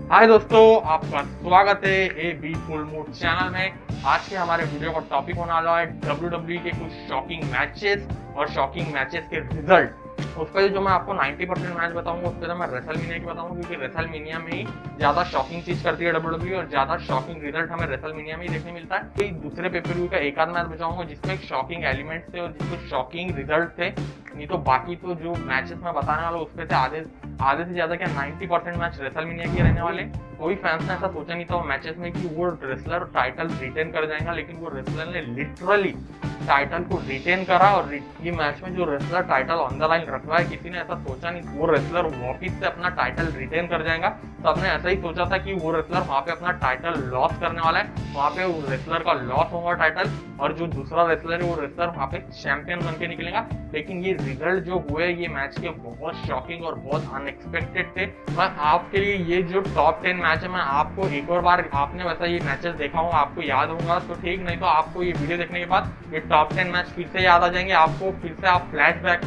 हाय दोस्तों, आपका स्वागत है A B full mood channel में। आज के हमारे वीडियो का टॉपिक होने वाला है WWE के कुछ शॉकिंग मैचेस और शॉकिंग मैचेस के रिजल्ट। उस पर जो मैं आपको 90% मैच बताऊंगा, उस पर मैं रेसलमेनिया की बताऊंगा, क्योंकि रेसलमेनिया में ही ज्यादा शॉकिंग चीज करती है WWE और ज्यादा शॉकिंग रिजल्ट हमें रेसलमेनिया में ही देखने मिलता है। कोई दूसरे पेपर व्यू का एक आध मैच बचाऊंगा जिसमें शॉकिंग एलिमेंट्स थे और जिसमें शॉकिंग रिजल्ट थे। नहीं तो बाकी तो जो मैचेस मैं बताने वाला हूँ उसमें से आधे से ज्यादा क्या 90% मैच रेसलमेनिया के रहने वाले। कोई फैंस ने ऐसा सोचा नहीं था मैचेस में कि वो रेसलर टाइटल रिटेन कर जाएगा, लेकिन वो रेसलर ने लिटरली टाइटल को रिटेन करा। और ये मैच में जो wrestler title on the line रखवा है, किसी ने ऐसा सोचा नहीं वो रेसलर वापिस से अपना टाइटल रिटेन कर जाएगा। सबने ऐसा ही सोचा था कि वो रेसलर वहां पे अपना टाइटल लॉस करने वाला है, वहां पे वो रेसलर का लॉस होगा टाइटल, और जो दूसरा रेसलर है वो रेसलर वहां पे चैंपियन बन के निकलेगा। लेकिन ये रिजल्ट जो हुए ये मैच के बहुत शॉकिंग और बहुत अनएक्सपेक्टेड थे। मैं आपके लिए ये जो टॉप 10 मैच है, मैं आपको एक और बार, आपने वैसा ये मैचेस देखा होगा, आपको याद होगा तो ठीक, नहीं तो आपको ये वीडियो देखने के बाद ये टॉप 10 मैच फिर से याद आ जाएंगे। आपको फिर से आप फ्लैशबैक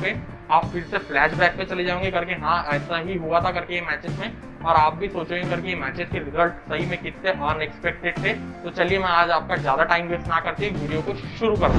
पे चले जाओगे करके, हाँ ऐसा ही हुआ था करके ये मैचेस में, और आप भी सोचोगे करके ये मैचेस के रिजल्ट सही में कितने अनएक्सपेक्टेड थे। तो चलिए मैं आज आपका ज्यादा टाइम वेस्ट ना करते वीडियो को शुरू करता हूँ।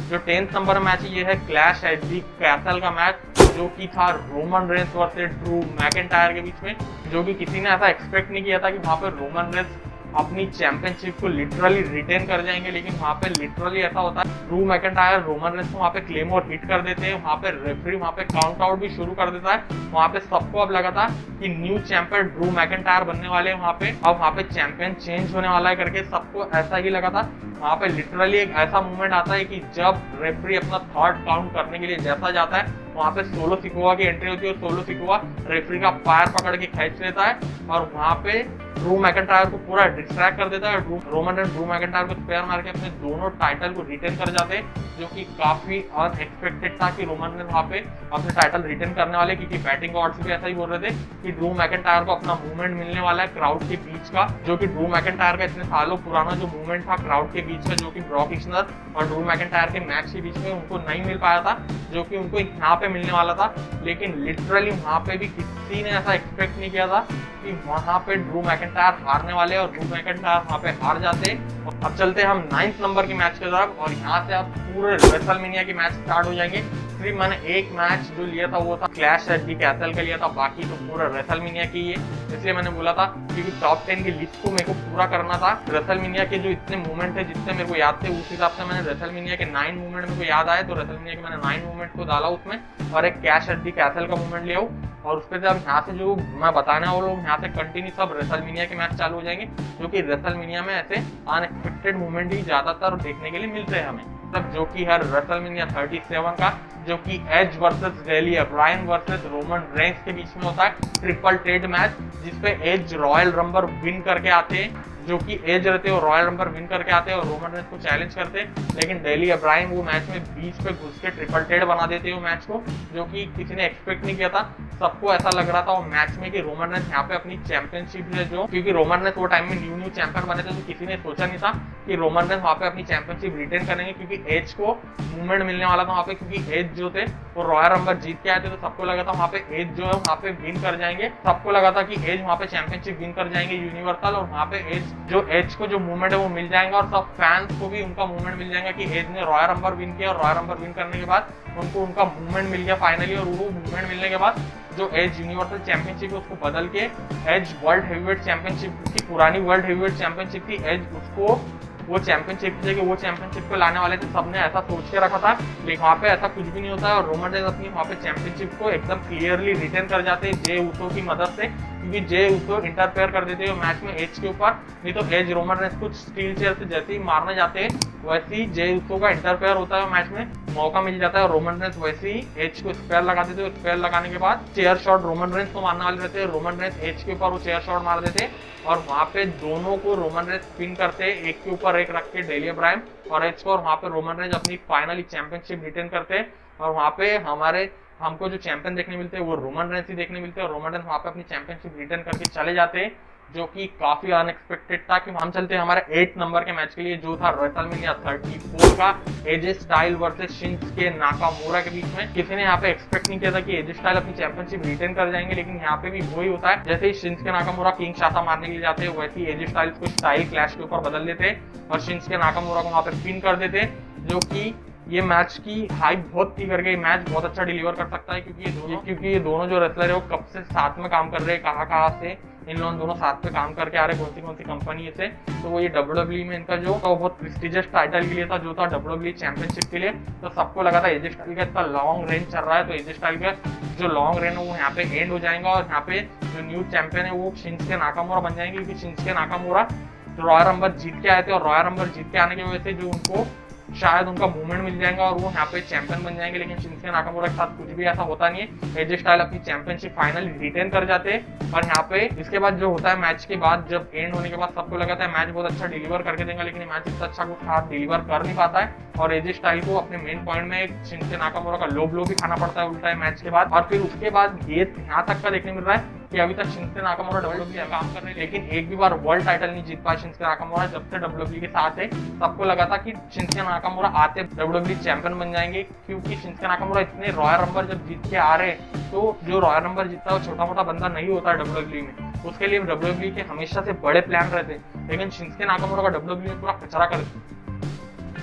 जो 10th नंबर मैच ये है क्लैश एट दी कैसल का मैच, जो कि था Roman Reigns versus Drew McIntyre के बीच में। जो कि किसी ने ऐसा एक्सपेक्ट नहीं किया था कि वहां पे रोमन रेंस अपनी चैंपियनशिप को लिटरली रिटेन कर जाएंगे, लेकिन वहां पे लिटरली ऐसा होता है ड्रू मैकिंटायर रोमन रेंस को वहां पे क्लेमोर हिट कर देते हैं। वहां पे रेफरी वहां पे काउंट आउट भी शुरू कर देता है। वहां पे सबको अब लगा था कि न्यू चैंपियन ड्रू मैकिंटायर बनने वाले हैं वहां पे, अब वहां पे चैंपियन चेंज होने वाला है करके सबको ऐसा ही लगा था। वहां पे लिटरली एक ऐसा मूवमेंट आता है कि जब रेफरी अपना थर्ड काउंट करने के लिए जैसा जाता है, वहां पे सोलो सिकोवा की एंट्री होती है और सोलो सिकोवा रेफरी का पैर पकड़ के खींच लेता है और वहां पे ड्रू मैकिंटायर को पूरा डिस्ट्रैक्ट कर देता है। रोमन रेंस ड्रू मैकिंटायर को स्पेयर मार के अपने दोनों टाइटल को रिटेन कर जाते हैं, जो कि काफी अनएक्सपेक्टेड था कि रोमन रेंस वहां पे अपने टाइटल रिटेन करने वाले, क्योंकि बैटिंग ऑड्स भी ऐसा ही बोल रहे थे कि ड्रू मैकिंटायर को अपना मूवमेंट मिलने वाला है क्राउड के बीच का, जो कि ड्रू मैकिंटायर का इतने सालों पुराना जो मूवमेंट था क्राउड के बीच का, जो कि ब्रॉक लेसनर और ड्रू मैकिंटायर के मैच के बीच में उनको नहीं मिल पाया था, जो कि उनको यहाँ पे मिलने वाला था। लेकिन लिटरली वहां पे भी किसी ने ऐसा एक्सपेक्ट नहीं किया था कि वहां पे ड्रू मैकिंटायर हारने वाले और ड्रू मैकिंटायर वहां पे हार जाते। अब चलते हैं हम 9th नंबर की मैच की तरफ, और यहाँ से अब पूरे रेसलमेनिया की मैच स्टार्ट हो जाएंगे। सिर्फ मैंने एक मैच जो लिया था वो था क्लैश एट दी कैसल का लिया था, बाकी तो पूरा रेसलमेनिया की है। इसलिए मैंने बोला था क्योंकि टॉप 10 की लिस्ट को मेरे को पूरा करना था। रेसलमेनिया के जो इतने मूवमेंट थे जितने मेरे को याद थे, उस हिसाब से मैंने रेसलमेनिया के 9 मूवमेंट मेरे को याद आए, तो रेसलमेनिया के मैंने 9 मूवमेंट को डाला उसमें, और एक क्लैश एट दी कैसल का मूवमेंट लिया और उस पर से अब यहाँ से जो मैं बताने वाला हूँ यहाँ से कंटिन्यू सब रेसलमेनिया के मैच चालू हो जाएंगे, जो कि रेसलमेनिया में ऐसे अनएक्सपेक्टेड मूवमेंट ही ज्यादातर देखने के लिए मिलते हैं हमें। तब जो कि है रेसलमेनिया 37 का, जो कि Edge versus Daniel Bryan versus Roman Reigns के बीच में होता है ट्रिपल थ्रेट मैच, जिसपे एज रॉयल रंबर विन करके आते हैं, जो कि एज रहते हैं और रॉयल रंबर विन करके आते हैं और रोमन रेंस को चैलेंज करते हैं। लेकिन डेली ब्रायन वो मैच में बीच पे घुस के ट्रिपल थ्रेट बना देते हैं वो मैच को, जो कि किसी ने एक्सपेक्ट नहीं किया था। सबको ऐसा लग रहा था वो मैच में कि रोमन रेंस यहाँ पे अपनी चैंपियनशिप है, जो क्योंकि रोमन रेंस वो टाइम में न्यू चैंपियन बने थे, तो किसी ने सोचा नहीं था कि रोमन रेंस वहाँ पे अपनी चैंपियनशिप रिटेन करेंगे, क्योंकि एज को मूवमेंट मिलने वाला था वहाँ पे, क्योंकि एज जो थे वो रॉयल रंबर जीत के आए थे, तो सबको लगा था वहाँ पे एज जो है वहाँ पे विन कर जाएंगे। सबको लगा था कि एज वहाँ पे चैंपियनशिप विन कर जाएंगे यूनिवर्सल, और वहाँ पे एज को जो मूवमेंट है वो मिल जाएगा, और सब फैंस को भी उनका मूवमेंट मिल जाएगा कि एज ने रॉयल रंबर विन किया, और रॉयल रंबर विन करने के बाद उनको उनका मूवमेंट मिल गया फाइनली। और वो मूवमेंट मिलने के बाद जो एज यूनिवर्सल चैंपियनशिप है उसको बदल के एज वर्ल्ड हेवीवेट चैंपियनशिप की, पुरानी वर्ल्ड हेवीवेट चैंपियनशिप थी, एज उसको वो चैंपियनशिप की जगह वो चैंपियनशिप को लाने वाले थे। सबने ऐसा सोच के रखा था, लेकिन वहाँ पे ऐसा कुछ भी नहीं होता है, और रोमन रेंस अपनी वहाँ पे चैंपियनशिप को एकदम क्लियरली रिटेन कर जाते हैं जे उसो की मदद से, क्योंकि जे उसो इंटरफेयर कर देते हैं मैच में एज के ऊपर। नहीं तो एज रोमन रेंस कुछ स्टील चेयर से जैसे ही मारने जाते हैं, वैसे ही जे उसो का इंटरफेयर होता है मैच में, मौका मिल जाता है, और रोमन रेंस वैसे ही एज को स्पेयर लगा देते हैं। स्पेयर लगाने के बाद चेयर शॉट रोमन रेंस को मारने वाले रहते हैं, रोमन रेंस एज के ऊपर वो चेयर शॉट मार देते हैं, और वहां पे दोनों को रोमन रेंस पिन करते हैं, एक के ऊपर एक रख के डेली ब्रायन और एज को, और वहां पे रोमन रेंस अपनी फाइनली चैंपियनशिप रिटेन करते हैं। और वहां पे हमको जो चैंपियन देखने मिलते हैं वो रोमन रेंस ही देखने मिलते हैं, और रोमन रेंस वहां पे अपनी चैंपियनशिप रिटेन करके चले जाते हैं, जो कि काफी अनएक्सपेक्टेड था। कि हम चलते हैं हमारे 8 नंबर के मैच के लिए, जो था रेसलमेनिया 34 का एजे स्टाइल वर्सेस शिंसुके नाकामुरा के बीच में। किसी ने यहाँ पे एक्सपेक्ट नहीं किया था कि एजे स्टाइल अपनी चैंपियनशिप रिटेन कर जाएंगे, लेकिन यहाँ पे भी वही होता है, जैसे ही शिंसुके नाकामुरा किंग शासा मारने के लिए जाते हैं, वैसे ही एजे स्टाइल को स्टाइल क्लैश के ऊपर बदल देते और शिंसुके नाकामुरा को वहां पे पिन कर देते, जो कि ये मैच की हाइप बहुत थी करके मैच बहुत अच्छा डिलीवर कर सकता है। क्योंकि ये दोनों जो रेसलर है वो कब से साथ में काम कर रहे हैं, कहाँ से इन लोगों दोनों साथ पे काम करके आ रहे, कौन सी कंपनी से। तो वो ये WWE में इनका जो बहुत प्रेस्टिजियस टाइटल के लिए था, जो था WWE चैंपियनशिप के लिए। तो सबको लगा था एजे स्टाइल का इतना लॉन्ग रेंज चल रहा है, तो एजे स्टाइल का जो लॉन्ग रेंज है वो यहाँ पे एंड हो जाएगा और यहाँ पे जो न्यू चैंपियन है वो शिंसुके नाकामुरा बन जाएंगे। क्योंकि शिंसुके नाकामुरा रॉयल रंबर जीत के आए थे और रॉयल रंबर जीत के आने की वजह से जो उनको शायद उनका मूवमेंट मिल जाएगा और वो यहाँ पे चैंपियन बन जाएंगे। लेकिन शिंसुके नाकामुरा के साथ कुछ भी ऐसा होता नहीं है, एजे स्टाइल अपनी चैंपियनशिप फाइनली रिटेन कर जाते हैं। और यहाँ पे इसके बाद जो होता है मैच के बाद, जब एंड होने के बाद सबको लगा था मैच बहुत अच्छा डिलीवर करके देगा, लेकिन मैच इतना अच्छा कुछ खास डिलीवर कर नहीं पाता है और एजे स्टाइल को अपने मेन पॉइंट में शिंसुके नाकामुरा का लो ब्लो भी खाना पड़ता है उल्टा है मैच के बाद। और फिर उसके बाद ये यहाँ तक का देखने मिल रहा है कि अभी तक शिंसुके नाकामुरा WWE में काम कर रहे हैं, लेकिन एक भी बार वर्ल्ड टाइटल नहीं जीत पाए शिंसुके नाकामुरा। जब से WWE के साथ है, सबको लगा था कि शिंसुके नाकामुरा आते WWE चैंपियन बन जाएंगे, क्योंकि शिंसुके नाकामुरा इतने रॉयल रंबर जब जीत के आ रहे हैं, तो जो रॉयल रंबर जीतता है वो छोटा मोटा बंदा नहीं होता है WWE में, उसके लिए WWE के हमेशा से बड़े प्लान रहते हैं। लेकिन शिंसुके नाकामुरा का WWE में पूरा कचरा कर,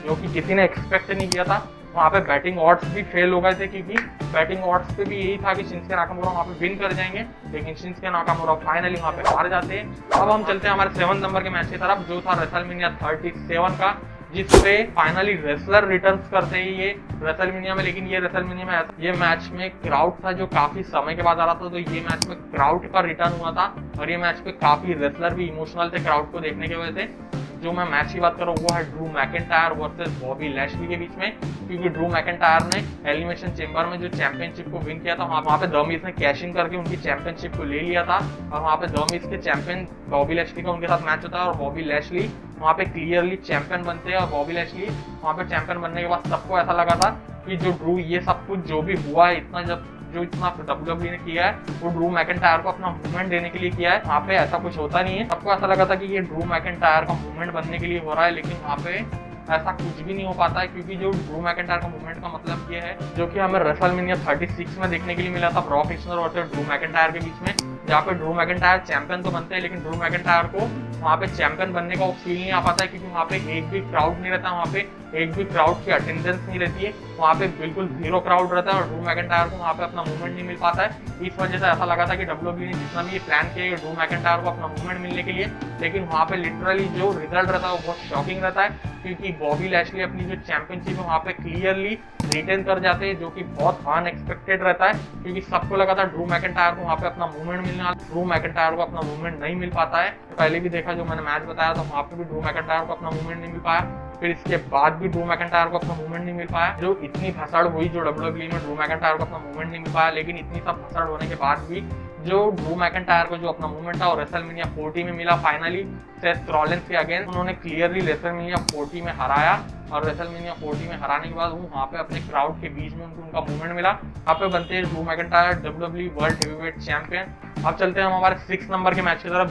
जो कि किसी ने एक्सपेक्ट नहीं किया था। वहाँ पे बैटिंग ऑड्स भी फेल हो गए थे, क्योंकि बैटिंग ऑड्स पे भी यही था कि शिंसुके नाकामुरा वहाँ पे विन कर जाएंगे, लेकिन शिंसुके नाकामुरा फाइनली वहाँ पे हार जाते हैं। अब हम चलते हैं हमारे 7 नंबर के मैच की तरफ, जो था रेसलमेनिया 37 का, जिसपे फाइनली रेसलर रिटर्न्स करते हैं ये रेसलमेनिया में। लेकिन ये रेसलमेनिया में ये मैच में क्राउड था जो काफी समय के बाद आ रहा था, तो ये मैच में क्राउड का रिटर्न हुआ था और ये मैच पे काफी रेसलर भी इमोशनल थे क्राउड को देखने की वजह से। जो मैं मैच की बात कर रहा हूँ वो है Drew McIntyre versus Bobby Lashley के बीच में, क्योंकि ड्रू मैकेंटायर ने एलिमिनेशन चेंबर में जो चैंपियनशिप को विन किया था, वहाँ पे द मिज ने कैश इन करके उनकी चैंपियनशिप को ले लिया था और वहाँ पे द मिज के चैंपियन बॉबी लैशली का उनके साथ मैच होता है और बॉबी लैशली वहाँ पे क्लियरली चैंपियन बनते हैं। और बॉबी लैशली वहाँ पे चैंपियन बनने के बाद सबको ऐसा लगा था कि जो ड्रू ये सब कुछ जो भी हुआ है इतना WWE ने किया है, वो ड्रू मैकेंटायर को अपना मूवमेंट देने के लिए किया है। वहाँ पे ऐसा कुछ होता नहीं है, सबको ऐसा लगा था कि ये ड्रू मैकेंटायर का मूवमेंट बनने के लिए हो रहा है, लेकिन वहाँ पे ऐसा कुछ भी नहीं हो पाता है। क्योंकि जो ड्रू मैकेंटायर का मूवमेंट का मतलब ये है, जो कि हमें रेसलमेनिया 36 में देखने के लिए मिला था ब्रॉक लेसनर और ड्रू मैकेंटायर के बीच में, जहाँ पे ड्रू मैकेंटायर चैंपियन तो बनते हैं, लेकिन ड्रू मैकेंटायर को वहाँ पे चैंपियन बनने का वो फील नहीं आ पाता है, क्योंकि वहाँ पे एक भी क्राउड नहीं रहता, वहाँ पे एक भी क्राउड की अटेंडेंस नहीं रहती है, वहाँ पे बिल्कुल 0 क्राउड रहता है और ड्रू मैकेंटायर को वहाँ पे अपना मूवमेंट नहीं मिल पाता है। इस वजह से ऐसा लगा था कि WWE ने जितना भी ये प्लान किया ड्रू मैकेंटायर को अपना मूवमेंट मिलने के लिए, लेकिन वहाँ पे लिटरली जो रिजल्ट रहता है वो बहुत शॉकिंग रहता है, क्योंकि बॉबी लैशली अपनी जो चैंपियनशिप है वहाँ पे क्लियरली रिटेन कर जाते हैं, जो कि बहुत अनएक्सपेक्टेड रहता है। क्योंकि सबको लगा था ड्रू मैकेंटायर को वहाँ पे अपना मूवमेंट मिलने वाला, ड्रू मैकेंटायर को अपना मूवमेंट नहीं मिल पाता है। तो पहले भी देखा जो मैंने मैच बताया था, वहाँ पे भी ड्रू मैकेंटायर को अपना मूवमेंट नहीं मिल पाया, फिर इसके बाद भी ड्रू मैकेंटायर को अपना मूवमेंट नहीं मिल पाया। जो इतनी भसड़ हुई जो WWE में ड्रू मैकेंटायर को अपना मूवमेंट नहीं मिल पाया, लेकिन इतनी सब भसड़ होने के बाद भी जो ड्रू मैकेंटायर को जो अपना मूवमेंट था और रेसलमेनिया 40 में मिला फाइनली सेथ रॉलिंस के अगेंस्ट, उन्होंने क्लियरली रेसलमेनिया 40 में हराया और रेसलमेनिया 40 में हराने के बाद वहाँ पे अपने क्राउड के बीच में उनका मूवमेंट मिला। यहाँ पे बनते हैं Drew McIntyre WWE world heavyweight champion. अब चलते हैं हम हमारे 6 नंबर के मैच की तरफ,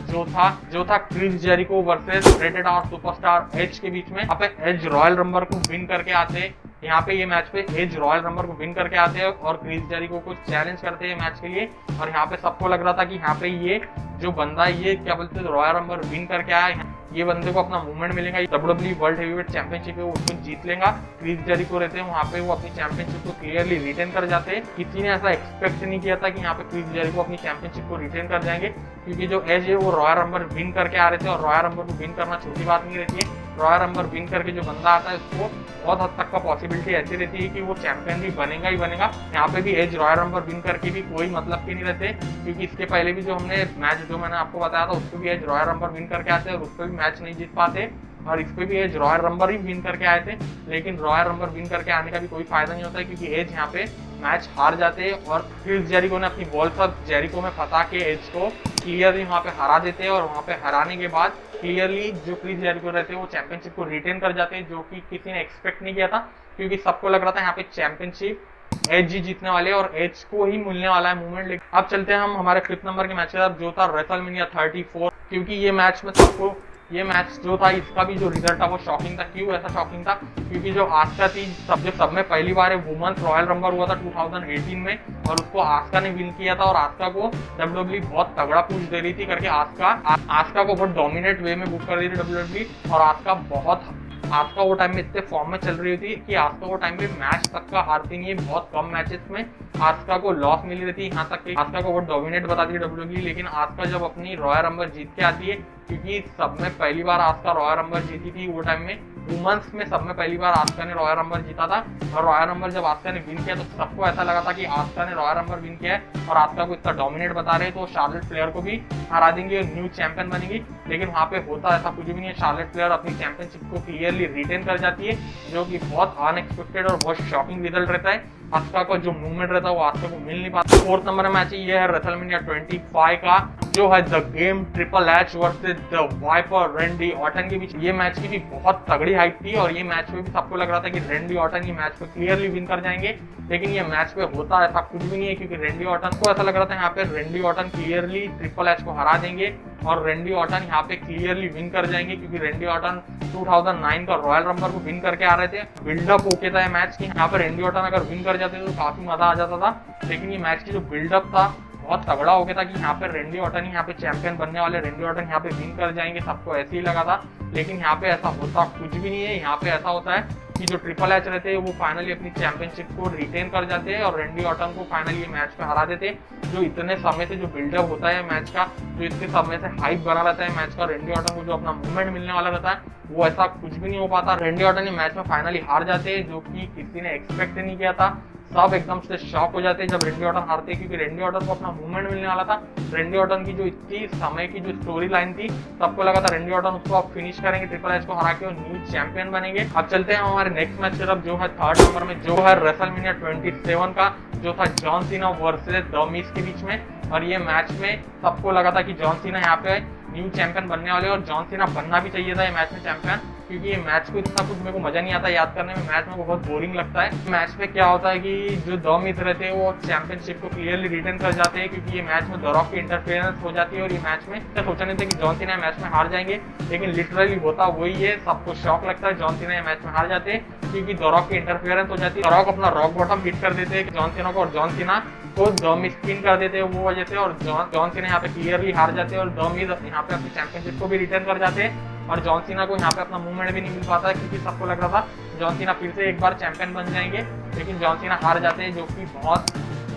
जो था Chris Jericho versus rated R superstar Edge के बीच में। यहाँ पे एज रॉयल रंबर को विन करके आते, यहाँ पे ये मैच पे एज रॉयल नंबर को विन करके आते हैं और क्रिस जेरिको को चैलेंज करते हैं मैच के लिए। और यहाँ पे सबको लग रहा था कि यहाँ पे ये जो बंदा ये क्या बोलते हैं रॉयल नंबर विन करके आया, ये बंदे को अपना मूवमेंट मिलेगा, WWE वर्ल्ड हेवीवेट चैंपियनशिप है वो उसको जीत लेगा। क्रिस जेरिको रहते हैं वहाँ पे, वो अपनी चैंपियनशिप को क्लियरली रिटेन कर जाते हैं। किसी ने ऐसा एक्सपेक्ट नहीं किया था कि यहाँ पे क्रिस जेरिको अपनी चैंपियनशिप को रिटेन कर जाएंगे, क्योंकि जो एज है वो रॉयल नंबर विन करके आ रहे थे और रॉयल नंबर को विन करना छोटी बात नहीं रहती है। रॉयल नंबर विन करके जो बंदा आता है उसको बहुत हद तक का पॉसिबिलिटी ऐसी रहती है कि वो चैंपियन भी बनेगा ही बनेगा। यहाँ पे भी एज रॉयल नंबर विन करके भी कोई मतलब के नहीं रहते, क्योंकि इसके पहले भी जो हमने मैच जो मैंने आपको बताया था उसको भी एज रॉयल नंबर विन करके आते हैं और उसको भी मैच नहीं जीत पाते, और इस पे भी एज रॉयल नंबर ही विन करके आए थे। लेकिन रॉयल नंबर विन करके आने का भी कोई फायदा नहीं होता है, क्योंकि एज यहाँ पे मैच हार जाते हैं और क्रिस जेरिको ने अपनी बॉल सब जेरिको में फंसा के एज को क्लियरली वहाँ पे हरा देते हैं और वहाँ पे हराने के बाद क्लियरली जो क्रिस जेरिको रहते हैं वो चैंपियनशिप को रिटेन कर जाते हैं, जो कि किसी ने एक्सपेक्ट नहीं किया था, क्योंकि सबको लग रहा था यहाँ पे चैंपियनशिप एज ही जीतने वाले और एज को ही मिलने वाला है मूवमेंट। लेकिन अब चलते हैं हम हमारे 5th नंबर के मैच की तरफ, जो था रेसलमेनिया 34, क्योंकि ये मैच में सबको ये मैच जो था इसका भी जो रिजल्ट था वो शॉकिंग था। क्यों ऐसा शॉकिंग था? क्योंकि जो आस्का थी सब में पहली बार वुमेन्स रॉयल रंबर हुआ था 2018 में, और उसको आस्का ने विन किया था, और आस्का को WWE बहुत तगड़ा पुश दे रही थी करके आस्का को बहुत डोमिनेट वे में बुक कर रही थी WWE। और आस्का वो टाइम में इतने फॉर्म में चल रही थी कि आस्का वो टाइम पे मैच तक का हारती नहीं है। बहुत कम मैचेस में आस्का को लॉस मिली रहती है, यहाँ तक कि आस्का को बहुत डोमिनेट बताती है WWE। लेकिन आस्का जब अपनी रॉयल रंबर जीत के आती है, क्योंकि सब में पहली बार आस्का रॉयल रंबर जीती थी वो टाइम में, वुमेन्स में सब में पहली बार आस्का ने रॉयल रंबर जीता था। और रॉयल रंबर जब आस्का ने विन किया तो सबको ऐसा लगा था कि आस्का ने रॉयल रंबर विन किया है और आस्का को इतना डोमिनेट बता रहे हैं तो शार्लेट फ्लेयर को भी हरा देंगे और न्यू चैंपियन बनेगी। लेकिन वहाँ पे होता ऐसा कुछ भी नहीं है। शार्लेट फ्लेयर अपनी चैंपियनशिप को क्लियरली रिटेन कर जाती है, जो कि बहुत अनएक्सपेक्टेड और बहुत शॉकिंग रिजल्ट रहता है। आस्का का जो मूवमेंट रहता है वो आस्का को मिल नहीं पाता। 4th नंबर मैच ये है रेसलमेनिया 25 का, जो है the game Triple H versus the viper Randy Orton के बीच। ये मैच की भी बहुत तगड़ी हाइप थी और ये मैच में भी सबको लग रहा था कि रैंडी ऑर्टन ये मैच को क्लियरली विन कर जाएंगे। लेकिन ये मैच पे होता ऐसा कुछ भी नहीं है, क्योंकि रैंडी ऑर्टन को ऐसा लग रहा था यहाँ पे Randy Orton clearly triple H को हरा देंगे और रैंडी ऑर्टन यहाँ पे क्लियरली विन कर जाएंगे, क्योंकि रैंडी ऑर्टन 2009 का रॉयल रंबर को विन करके आ रहे थे। बिल्डअप होके था मैच की, यहाँ पे रैंडी ऑर्टन अगर विन कर जाते तो काफी मजा आ जाता था। लेकिन ये मैच की जो बिल्डअप था बहुत तगड़ा हो गया था कि यहाँ पे रैंडी ऑर्टन ही यहाँ पे चैंपियन बनने वाले, रैंडी ऑर्टन यहाँ पे विन कर जाएंगे, सबको ऐसे ही लगा था। लेकिन यहाँ पे ऐसा होता कुछ भी नहीं है। यहाँ पे ऐसा होता है कि जो ट्रिपल एच रहते हैं वो फाइनली अपनी चैंपियनशिप को रिटेन कर जाते हैं और रैंडी ऑर्टन को फाइनली मैच पे हरा देते हैं। जो इतने समय से जो बिल्डअप होता है मैच का, जो इतने समय से हाइप बना रहता है मैच का, रैंडी ऑर्टन को जो अपना मूवमेंट मिलने वाला रहता है वो ऐसा कुछ भी नहीं हो पाता। रैंडी ऑर्टन ये मैच में फाइनली हार जाते हैं, जो कि किसी ने एक्सपेक्ट नहीं किया था। सब एकदम से शॉक हो जाते हैं जब रैंडी ऑर्टन हारते हैं, क्योंकि रैंडी ऑर्टन को अपना मूवमेंट मिलने वाला था। रैंडी ऑर्टन की जो इतनी समय की जो स्टोरी लाइन थी, सबको लगा था रैंडी ऑर्टन उसको अब फिनिश करेंगे, ट्रिपल एच को हरा के और न्यू चैंपियन बनेंगे। अब चलते हैं हमारे नेक्स्ट मैच की तरफ, जो है 3rd नंबर में, जो है रेसलमेनिया 27 का, जो था John Cena versus the Miz के बीच में। और ये मैच में सबको लगा था कि जॉन सीना यहाँ पे न्यू चैंपियन बनने वाले और जॉन सीना बनना भी चाहिए था ये मैच में चैंपियन, क्योंकि ये मैच को इतना कुछ मेरे को मजा नहीं आता याद करने में। मैच में बहुत बोरिंग लगता है। मैच में क्या होता है कि जो द मिज रहते हैं वो चैंपियनशिप को क्लियरली रिटेन कर जाते हैं, क्योंकि ये मैच में द रॉक की इंटरफेरेंस हो जाती है। और ये मैच में सोचा नहीं था कि जॉन सीना मैच में हार जाएंगे, लेकिन लिटरली होता वही है। सबको शॉक लगता है जॉन सीना मैच में हार जाते हैं, क्योंकि द रॉक की इंटरफेरेंस हो जाती है। द रॉक अपना रॉक बॉटम हिट कर देते हैं जॉन सीना को और जॉन सीना को द मिज स्पिन कर देते हैं वो वजह से, और जॉन सीना यहाँ पे क्लियरली हार जाते हैं और द मिज यहाँ पे अपनी चैंपियनशिप को भी रिटर्न कर जाते हैं। और जॉन सीना को यहाँ पे अपना मूवमेंट भी नहीं मिल पाता है, क्योंकि सबको लग रहा था जॉन सीना फिर से एक बार चैंपियन बन जाएंगे, लेकिन जॉन सीना हार जाते हैं, जो कि बहुत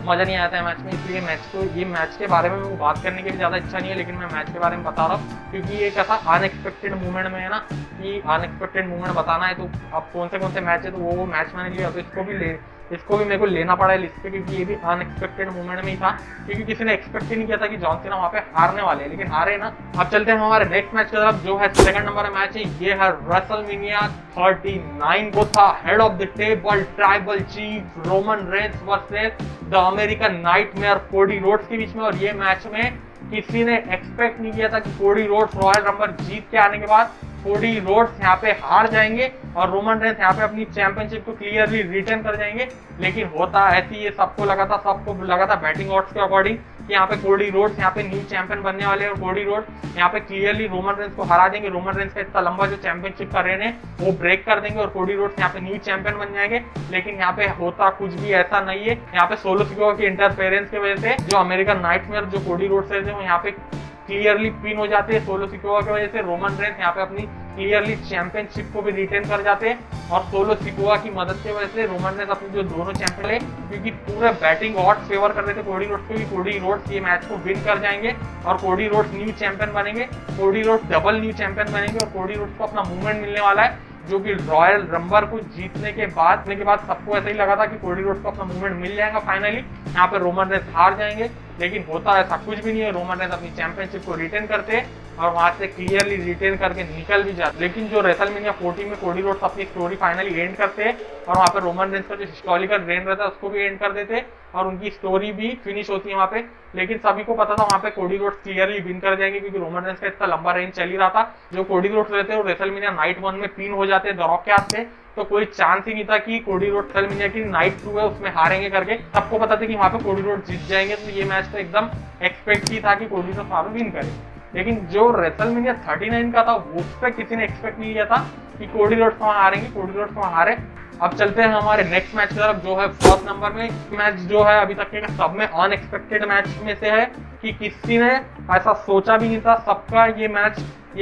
मजा नहीं आता है मैच में। इसलिए ये मैच के बारे में मेरे को बात करने की भी ज्यादा इच्छा नहीं है, लेकिन मैं मैच के बारे में बता रहा हूँ, क्योंकि ये कैसा अनएक्सपेक्टेड मूवमेंट में है ना, कि अनएक्सपेक्टेड मूवमेंट बताना है। तो अब कौन से मैच है तो वो मैच मैंने लिया, तो इसको भी मेरे को लेना पड़ा है लिस्ट पे, क्योंकि ये भी अनएक्सपेक्टेड मूवमेंट में ही था, क्योंकि किसी ने एक्सपेक्ट ही नहीं किया था कि जॉन सीना वहाँ पे हारने वाले, लेकिन हारे ना। अब चलते हैं हमारे नेक्स्ट मैच की तरफ, जो है 2nd नंबर मैच है। ये है रेसलमेनिया 39 को था head of the table tribal chief Roman Reigns versus the American nightmare Cody Rhodes के बीच में। और ये मैच में किसी ने एक्सपेक्ट नहीं किया था कि कोडी रोड्स रॉयल रंबर जीत के आने के बाद कोडी रोड्स यहाँ पे हार जाएंगे और रोमन रेंस यहाँ पे अपनी चैंपियनशिप को क्लियरली रिटेन कर जाएंगे। लेकिन होता ऐसी, ये सबको लगा था बैटिंग ऑड्स के अकॉर्डिंग कि यहाँ पे कोडी रोड्स यहाँ पे न्यू चैंपियन बनने वाले हैं और कोडी रोड्स यहाँ पे क्लियरली रोमन रेंस को हरा देंगे। रोमन रेंस का इतना लंबा जो चैंपियनशिप का रेन है वो ब्रेक कर देंगे और कोडी रोड्स यहाँ पे न्यू चैंपियन बन जाएंगे। लेकिन यहाँ पे होता कुछ भी ऐसा नहीं है। यहाँ पे सोलो सिकोआ की इंटरफेरेंस की वजह से जो अमेरिकन नाइटमेयर जो कोडी रोड्स है वो यहाँ पे क्लियरली पिन हो जाते हैं सोलो सिकोआ की वजह से। रोमन रेंस यहाँ पे अपनी क्लियरली चैंपियनशिप को भी रिटेन कर जाते हैं और सोलो सिकोआ की मदद की वजह से रोमन रेंस अपनी जो दोनों चैंपियन है, क्योंकि पूरे बैटिंग ऑड्स फेवर कर रहे थे कोडी रोड्स को, कि कोडी रोड्स ये मैच को विन कर जाएंगे और कोडी रोड्स न्यू चैंपियन बनेंगे, Cody Rhodes double new champion बनेंगे और कोडी रोड्स को अपना मूवमेंट मिलने वाला है, जो कि रॉयल रंबर को जीतने के बाद सबको ऐसा ही लगा था कि कोडी रोड्स को अपना मूवमेंट मिल जाएगा फाइनली। यहाँ पे रोमन रेंस हार जाएंगे, लेकिन होता ऐसा कुछ भी नहीं है। रोमन रेंस अपनी चैंपियनशिप को रिटेन करते हैं और वहां से क्लियरली रिटेन करके निकल भी जाते। लेकिन जो रेसलमेनिया 40 में कोडी रोड्स अपनी स्टोरी फाइनली एंड करते हैं और वहां पे रोमन रेंस का जो हिस्टोरिकल रेन रहता है उसको भी एंड कर देते और उनकी स्टोरी भी फिनिश होती है वहां पे। लेकिन सभी को पता था वहां पे कोडी रोड्स क्लियरली विन कर जाएंगे क्योंकि रोमन रेंस का इतना लंबा रेंज चल ही रहा था। जो कोडी रोड्स रहते हैं वो रेसलमेनिया नाइट 1 में पिन हो जाते हैं द रॉक के हाथ से, तो कोई चांस ही नहीं था कि कोडी रोड्स रेसलमेनिया की नाइट 2 है उसमें हारेंगे करके। सबको पता था कि वहां पे कोडी रोड्स जीत जाएंगे, तो ये मैच तो एकदम एक्सपेक्ट ही था कि कोडी रोड्स वहां पे विन करे। लेकिन जो रेसलमेनिया 39 का था उस पर किसी ने एक्सपेक्ट नहीं किया था कि कोडी रोड्स वहां हारेंगे, कोडी रोड्स वहां हारे। अब चलते हैं हमारे नेक्स्ट मैच की तरफ जो है फर्स्ट नंबर में। मैच जो है अभी तक के सब में अनएक्सपेक्टेड मैच में से है कि किसी ने ऐसा सोचा भी नहीं था। सबका ये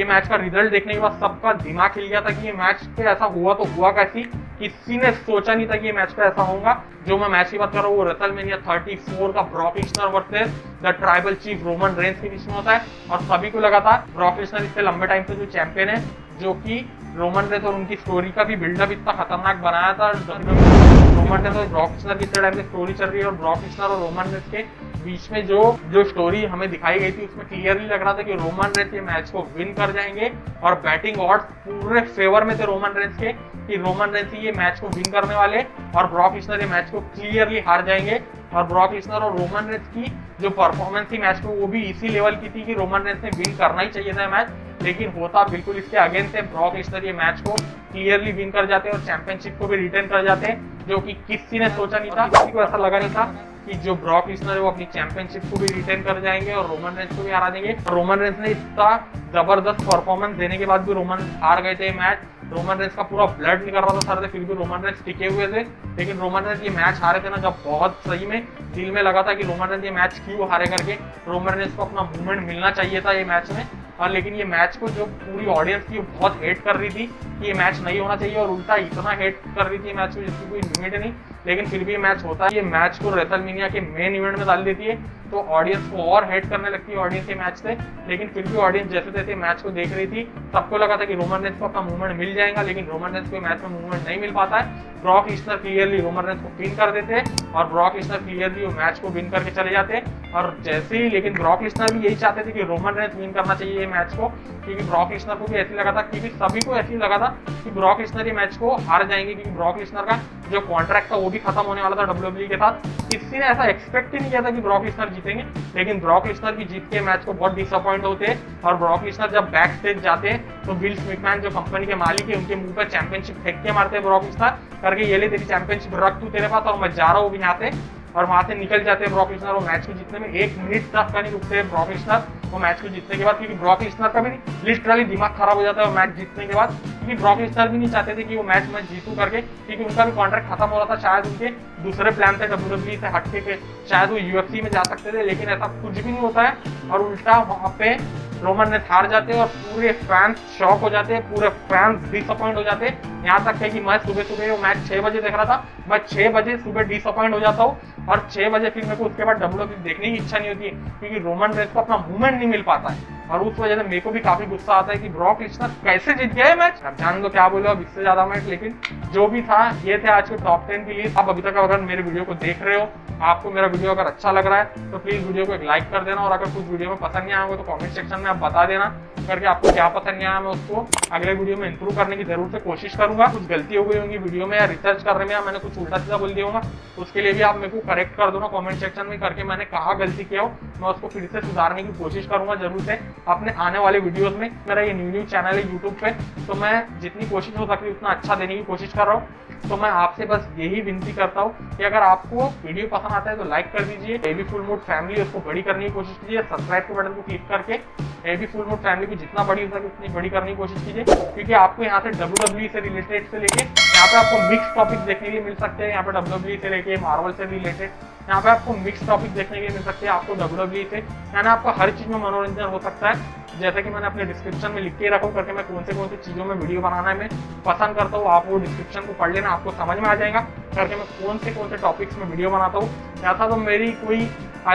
मैच का रिजल्ट देखने के बाद सबका दिमाग हिल गया था कि ये मैच पे ऐसा हुआ तो हुआ कैसी। किसी ने सोचा नहीं था कि ये मैच पे ऐसा होगा। जो मैं मैच की बात कर रहा हूँ वो रेसलमेनिया 34 का Brock Lesnar versus the tribal chief Roman Reigns के बीच में होता है और सभी को लगा था ब्रॉक लेसनर इससे लंबे टाइम से जो चैंपियन है, जो कि रोमन रेंस और उनकी स्टोरी का भी बिल्डअप इतना खतरनाक बनाया था। रोमन रेंस और ब्रॉक लेसनर की इतने टाइम से स्टोरी चल रही है और ब्रॉक लेसनर और रोमन रेंस के बीच में जो स्टोरी हमें दिखाई गई थी उसमें क्लियरली लग रहा था कि रोमन रेंस ये मैच को विन कर जाएंगे और बैटिंग ऑड्स पूरे फेवर में थे रोमन रेंस के कि रोमन रेंस ये मैच को विन करने वाले और ब्रॉक लेसनर ये मैच को क्लियरली हार जाएंगे। और ब्रॉक लेसनर और रोमन रेंस की जो परफॉर्मेंस थी मैच में वो भी इसी लेवल की थी कि रोमन रेंस ने विन करना ही चाहिए था मैच, लेकिन होता बिल्कुल इसके अगेंस्ट है। ब्रॉक लेसनर ये मैच को क्लियरली विन कर जाते और चैंपियनशिप को भी रिटेन कर जाते, जो कि किसी ने सोचा नहीं था। किसी को ऐसा लगा नहीं था कि जो ब्रॉक लेसनर है वो अपनी चैंपियनशिप को भी रिटेन कर जाएंगे और रोमन रेंस को भी हरा देंगे। रोमन रेंस ने इतना जबरदस्त परफॉर्मेंस देने के बाद भी रोमन रेंस हार गए थे मैच। रोमन रेंस का पूरा ब्लड निकल रहा था सर से, फिर भी रोमन रेंस टिके हुए थे। लेकिन रोमन रेंस ये मैच हारे थे ना, जब बहुत सही में दिल में लगा था कि रोमन रेंस ये मैच क्यों हारे करके। रोमन रेंस को अपना मूवमेंट मिलना चाहिए था ये मैच में। और लेकिन ये मैच को जो पूरी ऑडियंस थी बहुत हेट कर रही थी कि ये मैच नहीं होना चाहिए और उल्टा इतना हेट कर रही थी मैच को जिसकी कोई लिमिट नहीं। लेकिन फिर भी ये मैच होता है। ये मैच को रेसलमेनिया के मेन इवेंट में डाल देती है तो ऑडियंस को और हेट करने लगती है ऑडियंस के मैच से। लेकिन फिर भी ऑडियंस जैसे जैसे मैच को देख रही थी सबको लगा था कि रोमन रेंस को अपना मूवमेंट मिल जाएगा, लेकिन रोमन रेंस को मैच में मूवमेंट नहीं मिल पाता है। Brock Lesnar clearly Roman Reigns को पिन कर देते हैं और ब्रॉक लेसनर क्लियरली वो मैच को विन करके चले जाते हैं। और जैसे ही लेकिन ब्रॉक लेसनर भी यही चाहते थे कि रोमन रेंस विन करना चाहिए ये मैच को, क्योंकि ब्रॉक लेसनर को भी ऐसे लगा था, क्योंकि सभी को ऐसे लगा था कि ब्रॉक लेसनर ये मैच को हार जाएंगे, क्योंकि ब्रॉक लेसनर का जो कॉन्ट्रैक्ट था वो भी खत्म होने वाला था डब्ल्यूडब्ल्यूई के साथ। किसी ने ऐसा एक्सपेक्ट ही नहीं किया था कि ब्रॉक लेसनर जीतेंगे, लेकिन ब्रॉक लेसनर भी जीत के मैच को बहुत डिसअपॉइंट होते हैं। और ब्रॉक लेसनर जब बैक स्टेज जाते हैं तो विल मैकमैन जो कंपनी के मालिक है उनके मुंह पर चैंपियनशिप फेंक के मारते हैं ब्रॉक लेसनर करके, ये ले तेरी चैंपियनशिप रख तू तेरे पास और मैं जा रहा हूँ यहाँ से। और वहां से निकल जाते हैं ब्रॉक लेसनर। वो मैच को जीतने में 1 मिनट तक का नहीं रुकते हैं ब्रॉक लेसनर वो मैच को जीतने के बाद, क्योंकि ब्रॉक लेसनर का भी लिटरली दिमाग खराब हो जाता है वो मैच जीतने के बाद, क्योंकि ब्रॉक लेसनर भी नहीं चाहते थे कि वो मैच मैं जीतूं करके, क्योंकि उनका भी कॉन्ट्रैक्ट खत्म हो रहा था। शायद उनके दूसरे प्लान थे डब्ल्यूडब्ल्यूई से हटके के, शायद वो यूएफसी में जा सकते थे, लेकिन ऐसा कुछ भी नहीं होता है। और उल्टा वहां पे रोमन रेंस हार जाते हैं और पूरे फैंस शॉक हो जाते हैं, पूरे फैंस डिसअपॉइंट हो जाते हैं। यहाँ तक है कि मैं सुबह वो मैच 6 बजे देख रहा था, मैं 6 बजे सुबह डिसअपॉइंट हो जाता हूँ और 6 बजे फिर मेरे को उसके बाद डब्ल्यूडब्ल्यूई देखने की इच्छा नहीं होती है, क्योंकि रोमन रेंस को अपना मूवमेंट नहीं मिल पाता है। और उस वजह से मेरे को भी काफी गुस्सा आता है कि ब्रॉक लेसनर कैसे जीत गया है मैच। अब जान लो क्या बोलो अब इससे ज्यादा मैच, लेकिन जो भी था ये थे आज के टॉप 10 की लिस्ट। आप अभी तक अगर मेरे वीडियो को देख रहे हो, आपको मेरा वीडियो अगर अच्छा लग रहा है तो प्लीज वीडियो को एक लाइक कर देना, और अगर कुछ वीडियो में पसंद नहीं आया हो तो कमेंट सेक्शन में आप बता देना करके आपको क्या पसंद नहीं आया। मैं उसको अगले वीडियो में इंप्रूव करने की जरूर से कोशिश करूंगा। कुछ गलती हो गई होंगी वीडियो में या रिसर्च करने में, या मैंने कुछ उल्टा सीधा बोल दिया होगा, उसके लिए भी आप मेरे को करेक्ट कर दो ना कमेंट सेक्शन में करके, मैंने कहा गलती किया हो मैं उसको फिर से सुधारने की कोशिश करूंगा जरूर से अपने आने वाले वीडियोस में। मेरा ये न्यू चैनल है यूट्यूब पे, तो मैं जितनी कोशिश हो सके उतना अच्छा देने की कोशिश कर रहा हूँ। तो मैं आपसे बस यही विनती करता हूँ कि अगर आपको वीडियो पसंद आता है तो लाइक कर दीजिए, एबी फुल मूड फैमिली उसको बड़ी करने की कोशिश कीजिए, सब्सक्राइब के बटन को क्लिक करके एबी फुल मूड फैमिली को जितना बड़ी हो सके उतनी बड़ी करने की कोशिश कीजिए, क्योंकि आपको यहाँ से डब्ल्यूडब्ल्यूई से रिलेटेड से लेके यहाँ पे आपको मिक्स टॉपिक देखने के लिए मिल सकते हैं। यहाँ पे डब्ल्यूडब्ल्यूई से लेके मार्वल से रिलेटेड यहाँ पे आपको मिक्स टॉपिक देखने के लिए मिल सकते हैं आपको डब्ल्यूडब्ल्यूई से, यानी आपको हर चीज में मनोरंजन हो सकता है। जैसे कि मैंने अपने डिस्क्रिप्शन में लिख के रखा हूँ करके मैं कौन सी चीजों में वीडियो बनाना मैं पसंद करता हूँ, आप वो डिस्क्रिप्शन को पढ़ लेना, आपको समझ में आ जाएगा करके मैं कौन से टॉपिक्स में वीडियो बनाता हूँ। ऐसा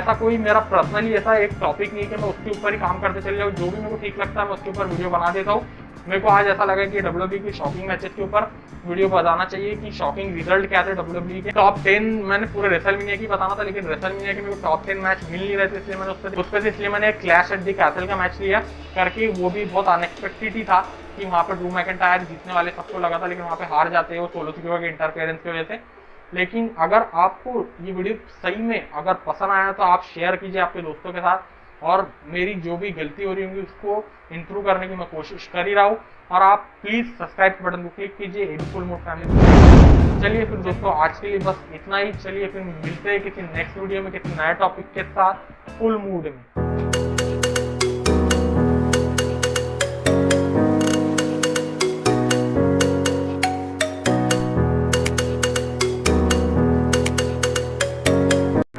तो कोई मेरा पर्सनली ऐसा एक टॉपिक नहीं है कि मैं उसके ऊपर ही काम करते चले जाऊँ, जो भी मेरे को ठीक लगता है मैं उसके ऊपर वीडियो बना देता हूँ। मेरे को आज ऐसा लगा कि WWE की शॉकिंग मैचेस के ऊपर वीडियो बताना चाहिए कि शॉकिंग रिजल्ट क्या थे WWE के। टॉप 10 मैंने पूरे रेसलमेनिया की बताना था, लेकिन रेसलमेनिया के मेरे को टॉप 10 मैच मिल नहीं रहे थे, इसलिए मैंने उस पर से इसलिए मैंने क्लैश एट द कैसल का मैच लिया करके। वो भी बहुत अनएक्सपेक्टेड ही था कि वहाँ पर ड्रू मैकिंटायर जीतने वाले सबको लगा था, लेकिन वहाँ पे हार जाते हैं वो सोलो सिकोआ के इंटरफेरेंस की वजह से। लेकिन अगर आपको ये वीडियो सही में अगर पसंद आया तो आप शेयर कीजिए आपके दोस्तों के साथ, और मेरी जो भी गलती हो रही होंगी उसको इंप्रूव करने की मैं कोशिश कर ही रहा हूँ। और आप प्लीज सब्सक्राइब बटन को क्लिक कीजिए फुल मूड फैमिली। चलिए फिर दोस्तों आज के लिए बस इतना ही। चलिए फिर मिलते हैं किसी नेक्स्ट वीडियो में किसी नए टॉपिक के साथ फुल मूड में।